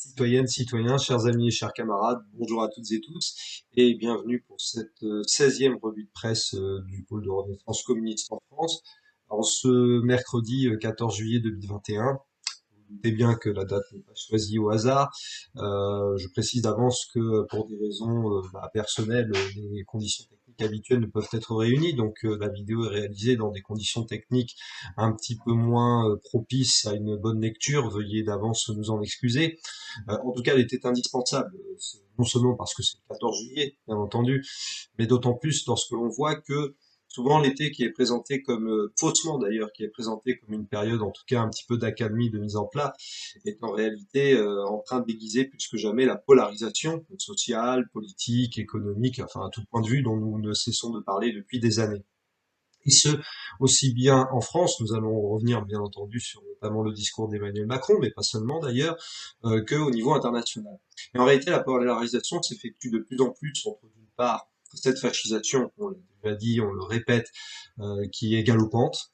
Citoyennes, citoyens, chers amis et chers camarades, bonjour à toutes et tous et bienvenue pour cette 16e revue de presse du pôle de Renaissance communiste en France. En ce mercredi 14 juillet 2021, vous doutez bien que la date n'est pas choisie au hasard. Je précise d'avance que pour des raisons personnelles, les conditions techniques habituelles ne peuvent être réunies, donc la vidéo est réalisée dans des conditions techniques un petit peu moins propices à une bonne lecture. Veuillez d'avance nous en excuser. En tout cas, elle était indispensable, non seulement parce que c'est le 14 juillet, bien entendu, mais d'autant plus lorsque l'on voit que souvent l'été qui est présenté comme, faussement d'ailleurs, qui est présenté comme une période en tout cas un petit peu d'accalmie, de mise en plat, est en réalité en train de déguiser plus que jamais la polarisation sociale, politique, économique, enfin à tout point de vue dont nous ne cessons de parler depuis des années. Et ce, aussi bien en France, nous allons revenir bien entendu sur notamment le discours d'Emmanuel Macron, mais pas seulement d'ailleurs, qu'au niveau international. Et en réalité, la polarisation s'effectue de plus en plus entre d'une part cette fascisation, on l'a déjà dit, on le répète, qui est galopante,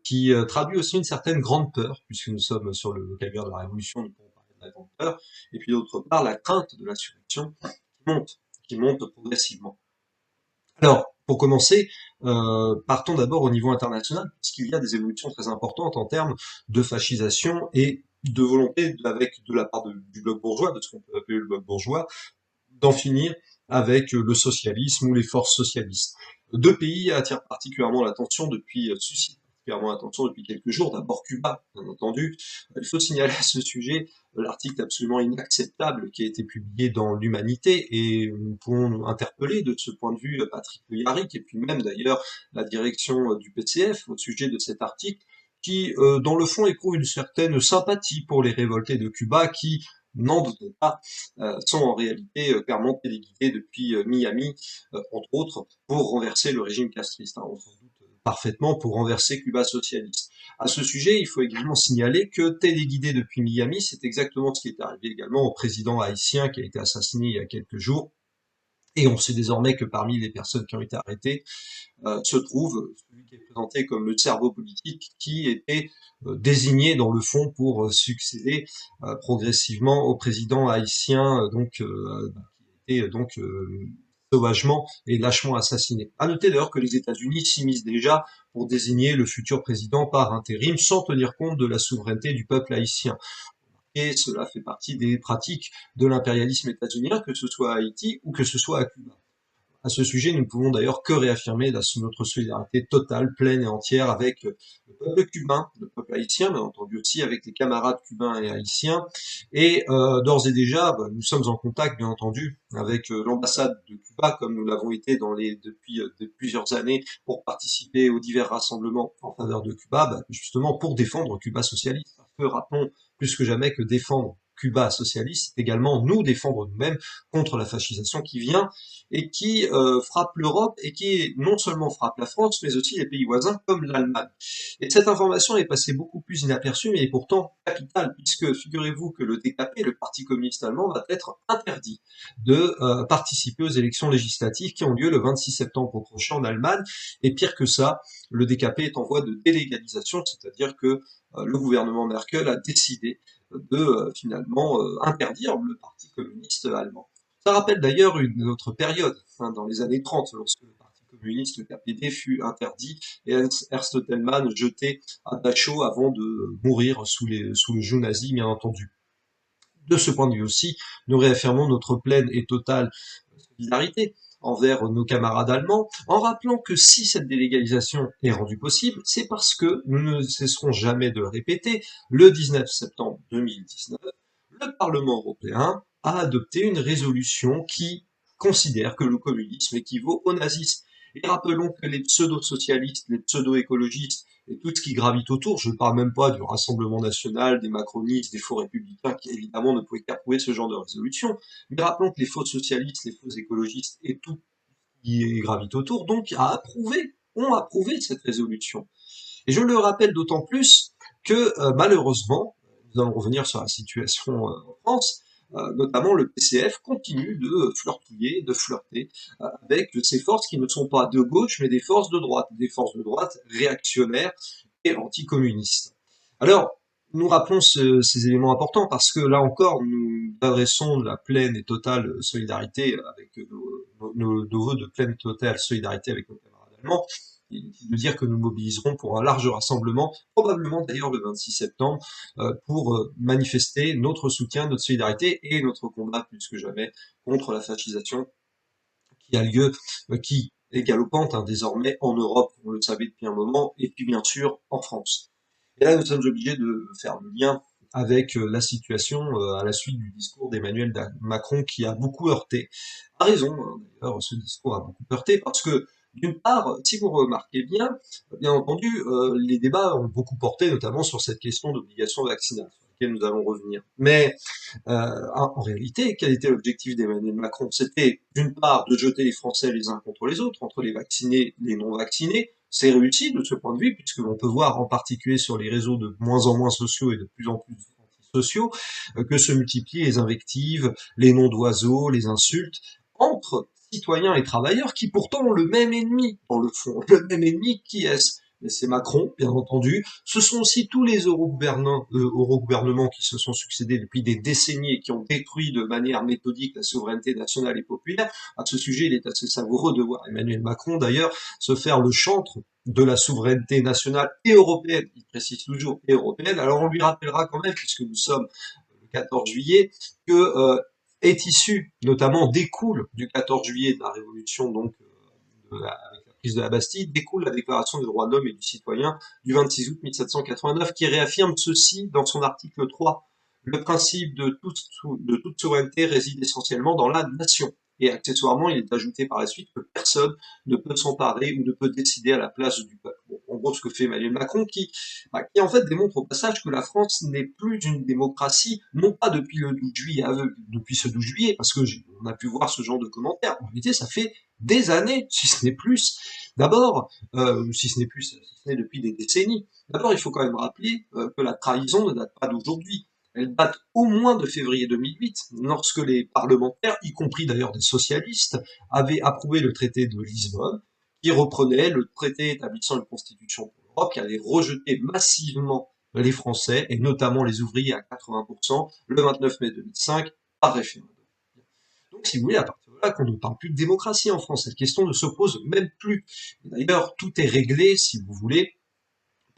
qui traduit aussi une certaine grande peur, puisque nous sommes sur le vocabulaire de la Révolution, nous pouvons parler de la grande peur, et puis d'autre part la crainte de l'insurrection qui monte progressivement. Alors, pour commencer, partons d'abord au niveau international, puisqu'il y a des évolutions très importantes en termes de fascisation et de volonté avec de la part du bloc bourgeois, de ce qu'on peut appeler le bloc bourgeois, d'en finir avec le socialisme ou les forces socialistes. Deux pays attirent particulièrement l'attention suscitent particulièrement l'attention depuis quelques jours. D'abord Cuba, bien entendu. Il faut signaler à ce sujet l'article absolument inacceptable qui a été publié dans l'Humanité, et nous pouvons interpeller de ce point de vue Patrick Yarrick et puis même d'ailleurs la direction du PCF au sujet de cet article qui, dans le fond, éprouve une certaine sympathie pour les révoltés de Cuba qui, n'en doutons pas, sont en réalité clairement téléguidés depuis Miami, entre autres, pour renverser le régime castriste. Hein, on s'en doute parfaitement, pour renverser Cuba socialiste. À ce sujet, il faut également signaler que téléguidé depuis Miami, c'est exactement ce qui est arrivé également au président haïtien qui a été assassiné il y a quelques jours. Et on sait désormais que parmi les personnes qui ont été arrêtées, se trouve celui qui est présenté comme le cerveau politique qui était désigné dans le fond pour succéder progressivement au président haïtien qui a été sauvagement et lâchement assassiné. À noter d'ailleurs que les États-Unis s'immiscent déjà pour désigner le futur président par intérim sans tenir compte de la souveraineté du peuple haïtien. Et cela fait partie des pratiques de l'impérialisme états-unien, que ce soit à Haïti ou que ce soit à Cuba. À ce sujet, nous ne pouvons d'ailleurs que réaffirmer notre solidarité totale, pleine et entière avec le peuple cubain, le peuple haïtien, bien entendu aussi avec les camarades cubains et haïtiens. Et d'ores et déjà, nous sommes en contact, bien entendu, avec l'ambassade de Cuba, comme nous l'avons été depuis plusieurs années, pour participer aux divers rassemblements en faveur de Cuba, justement pour défendre Cuba socialiste. Parce que rappelons plus que jamais que défendre Cuba socialiste, c'est également nous défendre nous-mêmes contre la fascisation qui vient et qui frappe l'Europe et qui non seulement frappe la France, mais aussi les pays voisins comme l'Allemagne. Et cette information est passée beaucoup plus inaperçue, mais est pourtant capitale, puisque figurez-vous que le DKP, le Parti communiste allemand, va être interdit de participer aux élections législatives qui ont lieu le 26 septembre prochain en Allemagne. Et pire que ça, le DKP est en voie de délégalisation, c'est-à-dire que le gouvernement Merkel a décidé de finalement interdire le Parti communiste allemand. Ça rappelle d'ailleurs une autre période, hein, dans les années 30, lorsque le Parti communiste, le KPD, fut interdit et Ernst Thälmann jeté à Dachau avant de mourir sous le joug nazi, bien entendu. De ce point de vue aussi, nous réaffirmons notre pleine et totale solidarité envers nos camarades allemands, en rappelant que si cette délégalisation est rendue possible, c'est parce que, nous ne cesserons jamais de le répéter, le 19 septembre 2019, le Parlement européen a adopté une résolution qui considère que le communisme équivaut au nazisme. Et rappelons que les pseudo-socialistes, les pseudo-écologistes et tout ce qui gravite autour, je ne parle même pas du Rassemblement national, des macronistes, des faux républicains qui évidemment ne pouvaient qu'approuver ce genre de résolution, mais rappelons que les faux socialistes, les faux écologistes et tout ce qui gravite autour, donc, ont approuvé cette résolution. Et je le rappelle d'autant plus que malheureusement, nous allons revenir sur la situation en France, notamment le PCF continue de flirtouiller, de flirter avec ces forces qui ne sont pas de gauche, mais des forces de droite réactionnaires et anticommunistes. Alors, nous rappelons ces éléments importants parce que là encore, nous adressons de la pleine et totale solidarité avec nos voeux de pleine et totale solidarité avec nos camarades allemands. Inutile de dire que nous mobiliserons pour un large rassemblement, probablement d'ailleurs le 26 septembre, pour manifester notre soutien, notre solidarité et notre combat plus que jamais contre la fascisation qui a lieu, qui est galopante désormais en Europe, on le savait depuis un moment, et puis bien sûr en France. Et là, nous sommes obligés de faire le lien avec la situation à la suite du discours d'Emmanuel Macron qui a beaucoup heurté. A raison, d'ailleurs, ce discours a beaucoup heurté parce que, d'une part, si vous remarquez bien, bien entendu, les débats ont beaucoup porté notamment sur cette question d'obligation vaccinale, sur laquelle nous allons revenir. Mais en réalité, quel était l'objectif d'Emmanuel Macron? C'était d'une part de jeter les Français les uns contre les autres, entre les vaccinés et les non vaccinés. C'est réussi de ce point de vue, puisque l'on peut voir en particulier sur les réseaux de moins en moins sociaux et de plus en plus antisociaux, que se multiplient les invectives, les noms d'oiseaux, les insultes, entre citoyens et travailleurs qui pourtant ont le même ennemi, dans le fond. Le même ennemi qui est-ce? Mais c'est Macron, bien entendu. Ce sont aussi tous les eurogouvernements qui se sont succédés depuis des décennies et qui ont détruit de manière méthodique la souveraineté nationale et populaire. À ce sujet, il est assez savoureux de voir Emmanuel Macron, d'ailleurs, se faire le chantre de la souveraineté nationale et européenne. Il précise toujours et européenne. Alors on lui rappellera quand même, puisque nous sommes le 14 juillet, que est issu, notamment découle du 14 juillet de la révolution, donc avec la prise de la Bastille, découle la Déclaration des droits de l'homme et du citoyen du 26 août 1789, qui réaffirme ceci dans son article 3. Le principe de toute souveraineté réside essentiellement dans la nation. Et accessoirement, il est ajouté par la suite que personne ne peut s'emparer ou ne peut décider à la place du peuple. Bon, en gros, ce que fait Emmanuel Macron, qui en fait démontre au passage que la France n'est plus une démocratie, non pas depuis le 12 juillet, depuis ce 12 juillet, parce que on a pu voir ce genre de commentaires. En réalité, ça fait des années, si ce n'est plus. D'abord, si ce n'est plus, si ce n'est depuis des décennies. D'abord, il faut quand même rappeler que la trahison ne date pas d'aujourd'hui. Elle date au moins de février 2008, lorsque les parlementaires, y compris d'ailleurs des socialistes, avaient approuvé le traité de Lisbonne, qui reprenait le traité établissant une constitution pour l'Europe, qui allait rejeter massivement les Français, et notamment les ouvriers à 80%, le 29 mai 2005, par référendum. Donc, si vous voulez, à partir de là, qu'on ne parle plus de démocratie en France, cette question ne se pose même plus. D'ailleurs, tout est réglé, si vous voulez,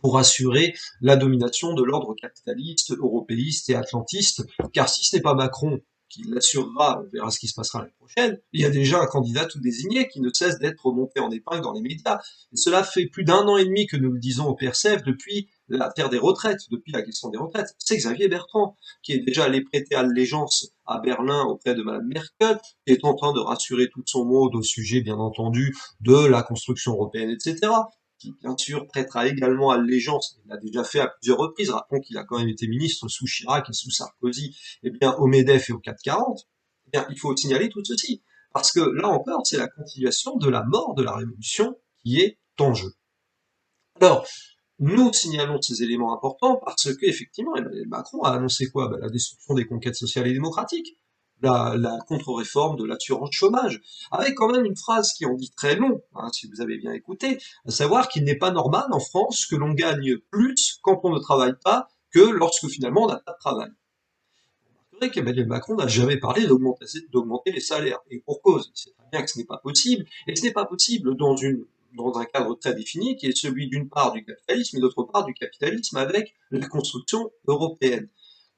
pour assurer la domination de l'ordre capitaliste, européiste et atlantiste, car si ce n'est pas Macron qui l'assurera, on verra ce qui se passera l'année prochaine, il y a déjà un candidat tout désigné qui ne cesse d'être remonté en épingle dans les médias. Et cela fait plus d'un an et demi que nous le disons au PRCF depuis l'affaire des retraites, depuis la question des retraites. C'est Xavier Bertrand qui est déjà allé prêter allégeance à Berlin auprès de Mme Merkel, qui est en train de rassurer tout son monde au sujet, bien entendu, de la construction européenne, etc., qui bien sûr prêtera également allégeance, il l'a déjà fait à plusieurs reprises, rappelons qu'il a quand même été ministre sous Chirac et sous Sarkozy, eh bien au MEDEF et au 440, eh bien il faut signaler tout ceci, parce que là encore c'est la continuation de la mort de la Révolution qui est en jeu. Alors, nous signalons ces éléments importants parce que effectivement, Emmanuel Macron a annoncé quoi? La destruction des conquêtes sociales et démocratiques, la contre-réforme de l'assurance chômage, avec quand même une phrase qui en dit très long, si vous avez bien écouté, à savoir qu'il n'est pas normal en France que l'on gagne plus quand on ne travaille pas que lorsque finalement on n'a pas de travail. Vous remarquerez qu'Emmanuel Macron n'a jamais parlé d'augmenter les salaires, et pour cause, il sait très bien que ce n'est pas possible, et ce n'est pas possible dans un cadre très défini qui est celui d'une part du capitalisme et d'autre part du capitalisme avec la construction européenne,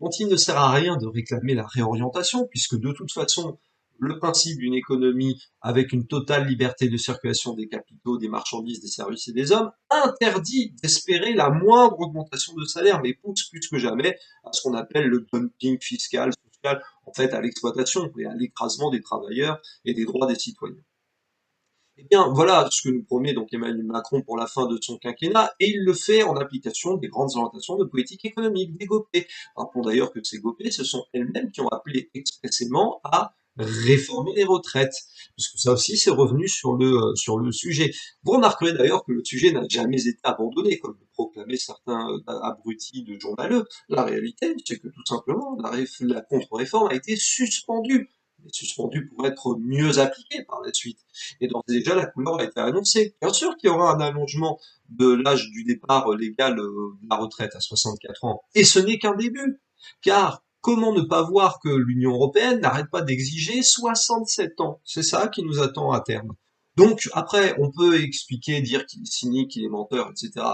dont il ne sert à rien de réclamer la réorientation, puisque de toute façon, le principe d'une économie avec une totale liberté de circulation des capitaux, des marchandises, des services et des hommes interdit d'espérer la moindre augmentation de salaire, mais pousse plus que jamais à ce qu'on appelle le dumping fiscal, social, en fait à l'exploitation et à l'écrasement des travailleurs et des droits des citoyens. Eh bien, voilà ce que nous promet donc Emmanuel Macron pour la fin de son quinquennat, et il le fait en application des grandes orientations de politique économique, des GOPE. Rappelons d'ailleurs que ces GOPE, ce sont elles-mêmes qui ont appelé expressément à réformer les retraites, puisque ça aussi c'est revenu sur le sujet. Vous remarquerez d'ailleurs que le sujet n'a jamais été abandonné, comme le proclamaient certains abrutis de journaleux. La réalité, c'est que tout simplement, la contre-réforme a été suspendue mais suspendu pour être mieux appliqué par la suite. Et d'ores et déjà, la couleur a été annoncée. Bien sûr qu'il y aura un allongement de l'âge du départ légal de la retraite à 64 ans. Et ce n'est qu'un début. Car comment ne pas voir que l'Union européenne n'arrête pas d'exiger 67 ans? C'est ça qui nous attend à terme. Donc après, on peut expliquer, dire qu'il est cynique, qu'il est menteur, etc.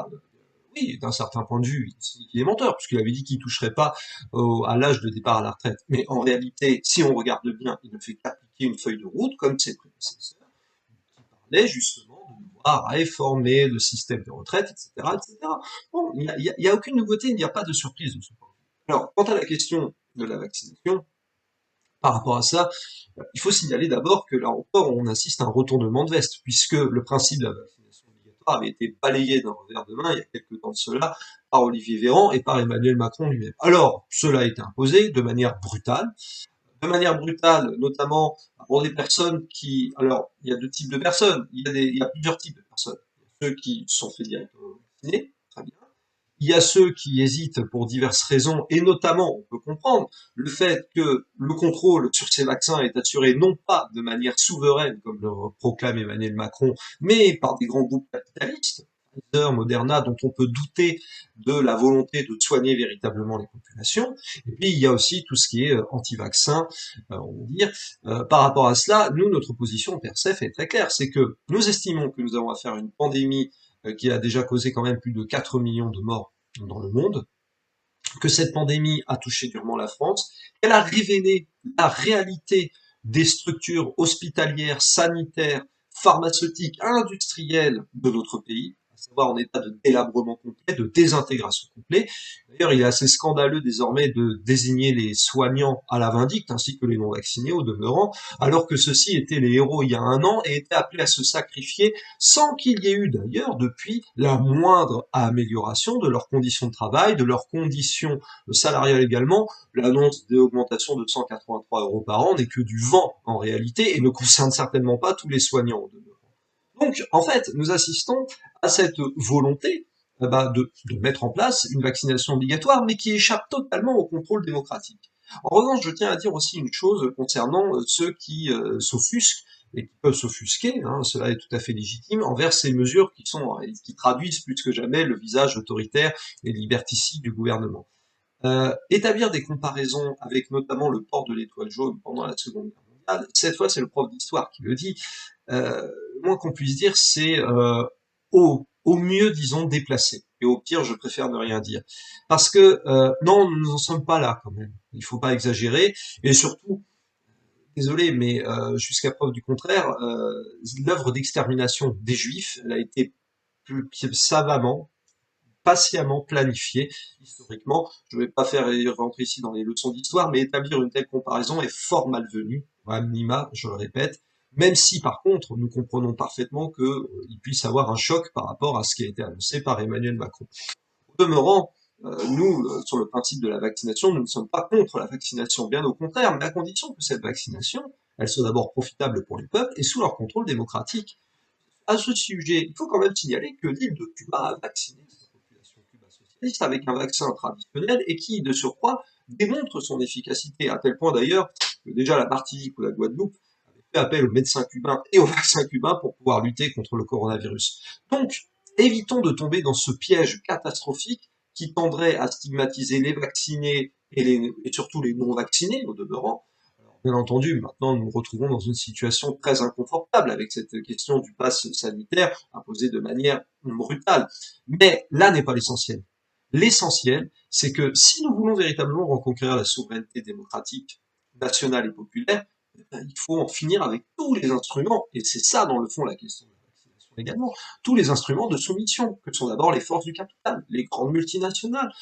Oui, d'un certain point de vue, il est cynique, il est menteur, puisqu'il avait dit qu'il toucherait pas à l'âge de départ à la retraite. Mais en réalité, si on regarde bien, il ne fait qu'appliquer une feuille de route, comme ses prédécesseurs, qui parlaient justement de devoir réformer le système de retraite, etc., etc. Bon, il y a aucune nouveauté, il n'y a pas de surprise de ce point de vue. Alors, quant à la question de la vaccination, par rapport à ça, il faut signaler d'abord que là encore, on assiste à un retournement de veste, puisque le principe de la vaccination obligatoire avait été balayé d'un revers de main il y a quelques temps de cela par Olivier Véran et par Emmanuel Macron lui-même. Alors, cela a été imposé de manière brutale, notamment pour des personnes qui, alors, il y a deux types de personnes, il y a plusieurs types de personnes. Ceux qui sont fait directement vacciner, très bien. Il y a ceux qui hésitent pour diverses raisons, et notamment, on peut comprendre, le fait que le contrôle sur ces vaccins est assuré non pas de manière souveraine, comme le proclame Emmanuel Macron, mais par des grands groupes capitalistes, Pfizer, Moderna, dont on peut douter de la volonté de soigner véritablement les populations. Et puis, il y a aussi tout ce qui est anti-vaccin, on va dire. Par rapport à cela, nous, notre position au PRCF est très claire, c'est que nous estimons que nous avons affaire à une pandémie qui a déjà causé quand même plus de 4 millions de morts dans le monde, que cette pandémie a touché durement la France, qu'elle a révélé la réalité des structures hospitalières, sanitaires, pharmaceutiques, industrielles de notre pays, à savoir en état de délabrement complet, de désintégration complet. D'ailleurs, il est assez scandaleux désormais de désigner les soignants à la vindicte, ainsi que les non-vaccinés au demeurant, alors que ceux-ci étaient les héros il y a un an et étaient appelés à se sacrifier sans qu'il y ait eu d'ailleurs depuis la moindre amélioration de leurs conditions de travail, de leurs conditions salariales également. L'annonce d'augmentation de 183 € par an n'est que du vent en réalité et ne concerne certainement pas tous les soignants au demeurant. Donc, en fait, nous assistons à cette volonté de mettre en place une vaccination obligatoire, mais qui échappe totalement au contrôle démocratique. En revanche, je tiens à dire aussi une chose concernant ceux qui s'offusquent et qui peuvent s'offusquer, hein, cela est tout à fait légitime, envers ces mesures qui traduisent plus que jamais le visage autoritaire et liberticide du gouvernement. Établir des comparaisons avec notamment le port de l'étoile jaune pendant la Seconde Guerre mondiale, cette fois c'est le prof d'histoire qui le dit, le moins qu'on puisse dire c'est au mieux disons déplacé, et au pire je préfère ne rien dire. Parce que non, nous n'en sommes pas là quand même, il faut pas exagérer, et surtout, désolé, mais jusqu'à preuve du contraire, l'œuvre d'extermination des Juifs, elle a été plus savamment, patiemment planifiée historiquement. Je ne vais pas faire rentrer ici dans les leçons d'histoire, mais établir une telle comparaison est fort malvenue, à minima, je le répète, même si par contre nous comprenons parfaitement qu'il puisse avoir un choc par rapport à ce qui a été annoncé par Emmanuel Macron. Au demeurant, nous, sur le principe de la vaccination, nous ne sommes pas contre la vaccination, bien au contraire, mais à condition que cette vaccination, elle soit d'abord profitable pour les peuples et sous leur contrôle démocratique. À ce sujet, il faut quand même signaler que l'île de Cuba a vacciné sa population cuba socialiste avec un vaccin traditionnel et qui, de surcroît, démontre son efficacité, à tel point d'ailleurs que déjà la Martinique ou la Guadeloupe avaient fait appel aux médecins cubains et aux vaccins cubains pour pouvoir lutter contre le coronavirus. Donc, évitons de tomber dans ce piège catastrophique qui tendrait à stigmatiser les vaccinés et surtout les non-vaccinés au demeurant. Bien entendu, maintenant nous nous retrouvons dans une situation très inconfortable avec cette question du pass sanitaire imposé de manière brutale. Mais là n'est pas l'essentiel. L'essentiel, c'est que si nous voulons véritablement reconquérir la souveraineté démocratique, nationale et populaire, il faut en finir avec tous les instruments, et c'est ça dans le fond la question de la vaccination également, tous les instruments de soumission, que sont d'abord les forces du capital, les grandes multinationales,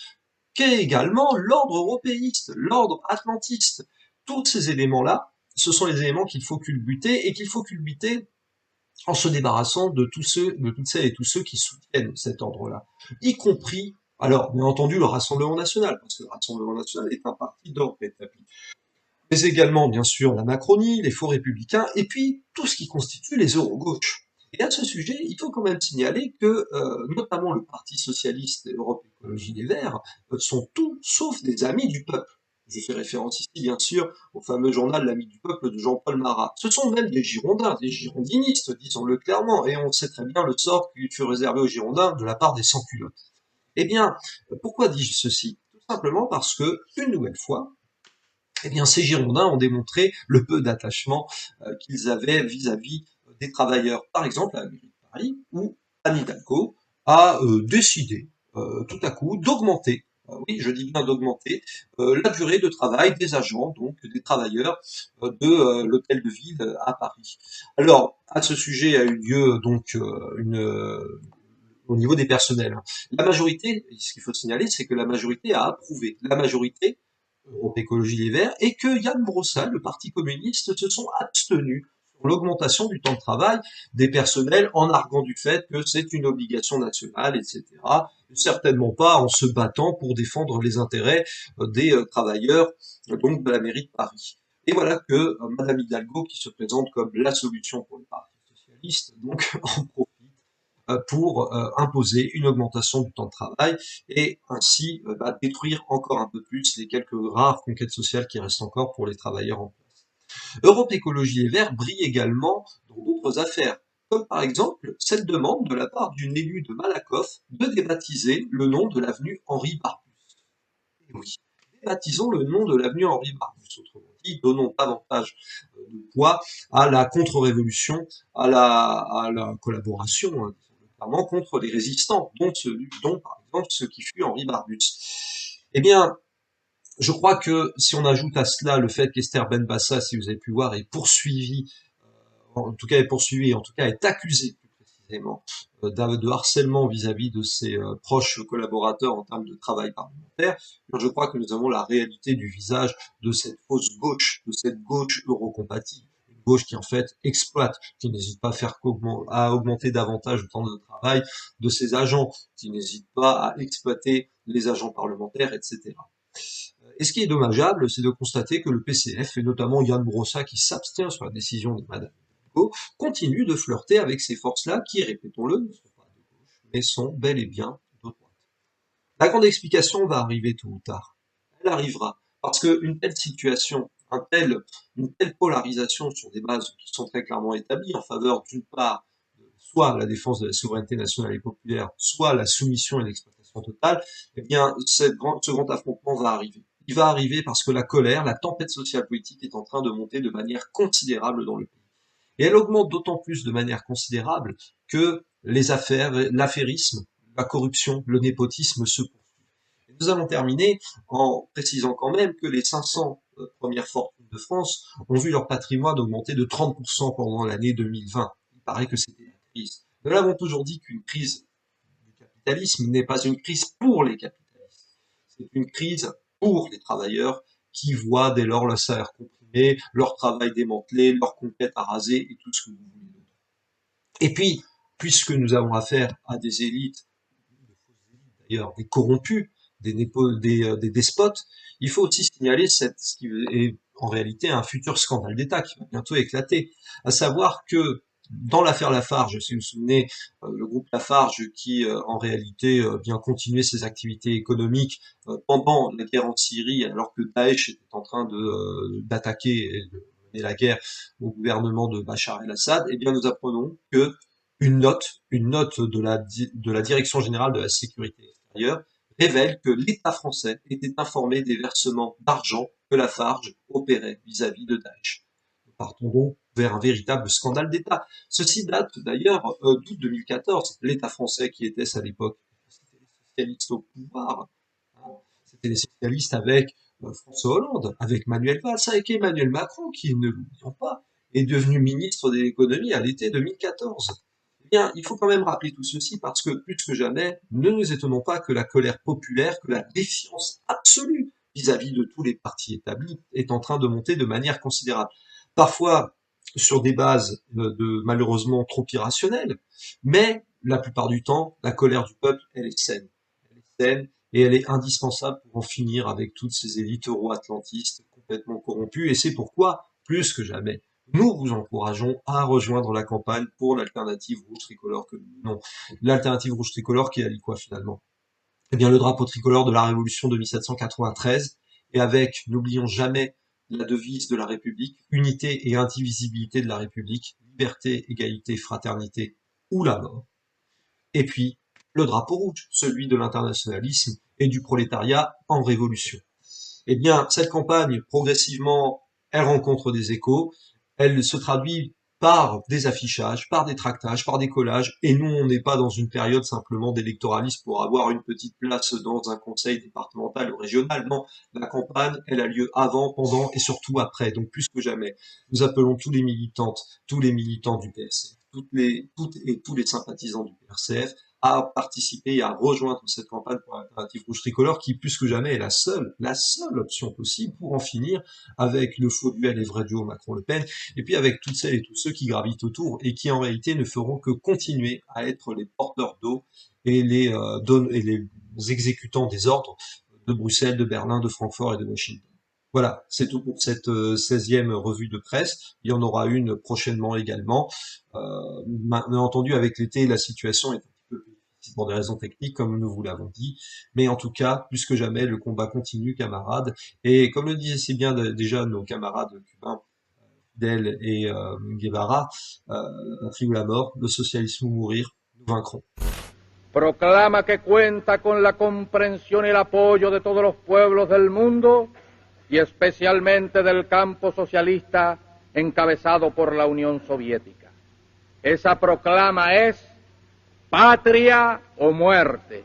qu'est également l'ordre européiste, l'ordre atlantiste. Tous ces éléments-là, ce sont les éléments qu'il faut culbuter et qu'il faut culbuter en se débarrassant de toutes celles et tous ceux qui soutiennent cet ordre-là, y compris, alors bien entendu le Rassemblement national, parce que le Rassemblement national est un parti d'ordre établi, mais également bien sûr la Macronie, les faux républicains, et puis tout ce qui constitue les eurogauches. Et à ce sujet, il faut quand même signaler que notamment le Parti socialiste et Europe Écologie Les Verts sont tout sauf des amis du peuple. Je fais référence ici, bien sûr, au fameux journal L'Ami du peuple de Jean-Paul Marat. Ce sont même des Girondins, des girondinistes, disons-le clairement, et on sait très bien le sort qui fut réservé aux Girondins de la part des sans-culottes. Eh bien, pourquoi dis-je ceci? Tout simplement parce que, une nouvelle fois, eh bien, ces Girondins ont démontré le peu d'attachement qu'ils avaient vis-à-vis des travailleurs. Par exemple, à la mairie de Paris, où Anne Hidalgo a décidé tout à coup d'augmenter, oui, je dis bien d'augmenter, la durée de travail des agents, donc des travailleurs de l'hôtel de ville à Paris. Alors, à ce sujet a eu lieu donc au niveau des personnels. La majorité, ce qu'il faut signaler, c'est que la majorité a approuvé. La majorité, Europe Écologie Les Verts, et que Yann Brossat, le Parti communiste, se sont abstenus sur l'augmentation du temps de travail des personnels en arguant du fait que c'est une obligation nationale, etc. Certainement pas en se battant pour défendre les intérêts des travailleurs donc de la mairie de Paris. Et voilà que Madame Hidalgo, qui se présente comme la solution pour le Parti socialiste, donc en profite pour imposer une augmentation du temps de travail et ainsi détruire encore un peu plus les quelques rares conquêtes sociales qui restent encore pour les travailleurs en place. Europe Écologie Les Verts brille également dans d'autres affaires, comme par exemple cette demande de la part d'une élue de Malakoff de débaptiser le nom de l'avenue Henri Barbusse. Et oui, débaptisons le nom de l'avenue Henri Barbusse, autrement dit, donnons davantage de poids à la contre-révolution, à la collaboration, hein, notamment contre les résistants, dont par exemple ce qui fut Henri Barbusse. Eh bien, je crois que si on ajoute à cela le fait qu'Esther Benbassa, si vous avez pu voir, est poursuivie, en tout cas est poursuivie, en tout cas est accusée plus précisément de harcèlement vis-à-vis de ses proches collaborateurs en termes de travail parlementaire, je crois que nous avons la réalité du visage de cette fausse gauche, de cette gauche eurocompatible. Une gauche qui en fait exploite, qui n'hésite pas à augmenter davantage le temps de travail de ses agents, qui n'hésite pas à exploiter les agents parlementaires, etc. Et ce qui est dommageable, c'est de constater que le PCF, et notamment Yann Brossat qui s'abstient sur la décision de Madame Hidalgo, continue de flirter avec ces forces-là qui, répétons-le, ne sont pas de gauche, mais sont bel et bien de droite. La grande explication va arriver tôt ou tard. Elle arrivera. Parce qu'une telle situation, une telle polarisation sur des bases qui sont très clairement établies en faveur d'une part de soit la défense de la souveraineté nationale et populaire, soit la soumission et l'exploitation totale, eh bien, ce grand affrontement va arriver. Il va arriver parce que la colère, la tempête sociale politique est en train de monter de manière considérable dans le pays. Et elle augmente d'autant plus de manière considérable que les affaires, l'affairisme, la corruption, le népotisme se poursuivent. Et nous allons terminer en précisant quand même que les 500 premières fortunes de France ont vu leur patrimoine augmenter de 30% pendant l'année 2020. Il paraît que c'était la crise. Nous l'avons toujours dit qu'une crise du capitalisme n'est pas une crise pour les capitalistes. C'est une crise pour les travailleurs qui voient dès lors leur salaire comprimé, leur travail démantelé, leur conquête arasée et tout ce que vous voulez. Et puis, puisque nous avons affaire à des élites, d'ailleurs des corrompus, des despotes, il faut aussi signaler ce qui est en réalité un futur scandale d'État qui va bientôt éclater, à savoir que dans l'affaire Lafarge, si vous vous souvenez, le groupe Lafarge qui en réalité vient continuer ses activités économiques pendant la guerre en Syrie, alors que Daesh était en train d'attaquer et de mener la guerre au gouvernement de Bachar el-Assad, eh bien nous apprenons que une note de la Direction générale de la sécurité extérieure révèle que l'État français était informé des versements d'argent que Lafarge opérait vis-à-vis de Daesh. Nous partons donc vers un véritable scandale d'État. Ceci date d'ailleurs d'août 2014. L'État français qui était à l'époque, c'était les socialistes au pouvoir, hein, c'était les socialistes avec François Hollande, avec Manuel Valls, avec Emmanuel Macron, qui, ne l'oublions pas, est devenu ministre de l'économie à l'été 2014. Eh bien, il faut quand même rappeler tout ceci parce que, plus que jamais, ne nous étonnons pas que la colère populaire, que la défiance absolue vis-à-vis de tous les partis établis est en train de monter de manière considérable. Parfois sur des bases malheureusement trop irrationnelles, mais la plupart du temps, la colère du peuple, elle est saine. Elle est saine et elle est indispensable pour en finir avec toutes ces élites euro-atlantistes complètement corrompues, et c'est pourquoi, plus que jamais, nous vous encourageons à rejoindre la campagne pour l'alternative rouge tricolore que nous menons. L'alternative rouge tricolore qui allie quoi finalement? Eh bien le drapeau tricolore de la Révolution de 1793 et avec, n'oublions jamais, la devise de la République, unité et indivisibilité de la République, liberté, égalité, fraternité ou la mort. Et puis, le drapeau rouge, celui de l'internationalisme et du prolétariat en révolution. Eh bien, cette campagne, progressivement, elle rencontre des échos, elle se traduit par des affichages, par des tractages, par des collages, et nous, on n'est pas dans une période simplement d'électoralisme pour avoir une petite place dans un conseil départemental ou régional. Non, la campagne, elle a lieu avant, pendant et surtout après. Donc, plus que jamais, nous appelons tous les militantes, tous les militants du PRCF, toutes et tous les sympathisants du PRCF à participer et à rejoindre cette campagne pour l'alternative rouge tricolore qui, plus que jamais, est la seule option possible pour en finir avec le faux duel et vrai duo Macron-Le Pen, et puis avec toutes celles et tous ceux qui gravitent autour et qui, en réalité, ne feront que continuer à être les porteurs d'eau et les exécutants des ordres de Bruxelles, de Berlin, de Francfort et de Washington. Voilà, c'est tout pour cette 16e revue de presse. Il y en aura une prochainement également. Bien entendu, avec l'été, la situation est un petit peu plus difficile pour des raisons techniques, comme nous vous l'avons dit. Mais en tout cas, plus que jamais, le combat continue, camarades. Et comme le disaient si bien déjà nos camarades cubains, Fidel et Guevara, la patrie ou la mort, le socialisme ou mourir, nous vaincrons. Proclama que cuenta con la comprensión y el apoyo de todos los pueblos del mundo y especialmente del campo socialista encabezado por la Unión Soviética. Esa proclama es patria o muerte.